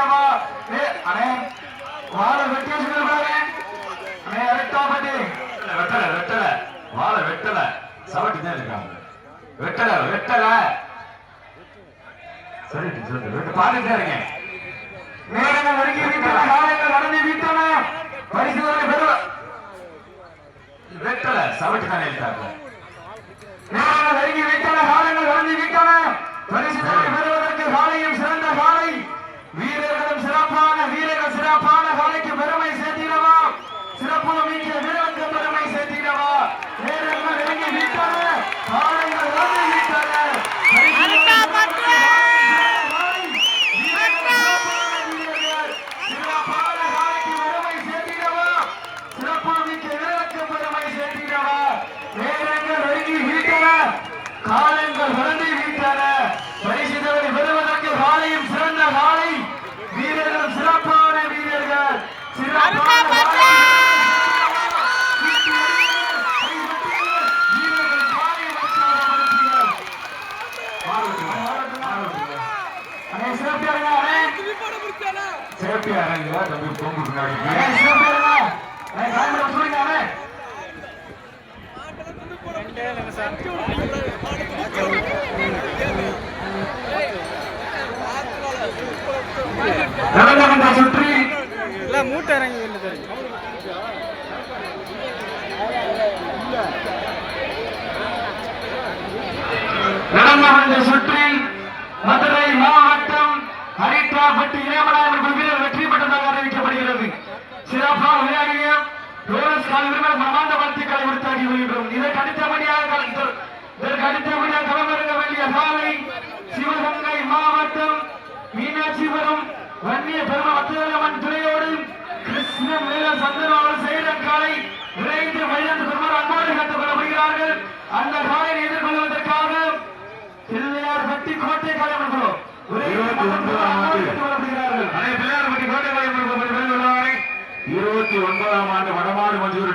சேர்த்திடவா அண்ணே வாழை வெட்டி வச்சுக்கிறாரு அண்ணே அரட்டா பட்டி வெட்டல வெட்டல வாழை வெட்டல சவட்டி தான் இருக்காங்க வெட்டல வெட்டல சரி வெட்டு பாத்துட்டே இருக்கேன் நேரங்கள் நெருங்கி விட்டன காலங்கள் நடந்து விட்டன பரிசுகளை பெறுவ வெட்டல சவட்டி தான் இருக்காங்க நேரங்கள் நெருங்கி விட்டன காலங்கள் நடந்து விட்டன பரிசுகளை பெறுவதற்கு காலையும் சிறந்த காலை வீரர்களும் சிறப்பான காலைக்கு பெருமை சேர்த்திடவா சிறப்பு மிக்க வீரருக்கு பெருமை சேர்த்திடவா நேரங்கள் நெருங்கி விட்டன காலங்கள் நடந்து விட்டன காலங்கள் வளர்ந்து விட்டன பரிசுகளை பெறுவதற்கு காலையும் சிறந்த காலை வீரர்கள் சிறப்பான வீரர்கள் சேஃப்டியா இறங்க தம்பி பொங்கு பின்னாடி சுற்றி மூட்டை இறங்கி நடந்த சுற்றி மதுரை மாவட்டம் ஹரிட்ராப்பட்டி இளையமலாயர் வீரர் வெற்றி பெற்றதாக அறிவிக்கப்படுகிறது. சிறப்பாக விளையாடிய பிரமாண்ட வாழ்த்துக்களை விடுத்தாகி வருகின்றோம். இதற்கு அடுத்தபடியாக களமிறங்க வேண்டிய காலை சிவகங்கை மாவட்டம் மீனாட்சிபுரம் வன்னிய பெருமன் துறையோடு கிருஷ்ணன் மேல சந்தனோடு செய்த காலை விரைந்து வயது பெருமாள் அன்போடு கற்றுக் கொள்ளப்படுகிறார்கள். அந்த காலையை எதிர்கொள்வதற்காக பிள்ளையார் பட்டி கோட்டை களமிறங்கிறோம். 29ஆம் ஆண்டு வடமாடு மஞ்சூர்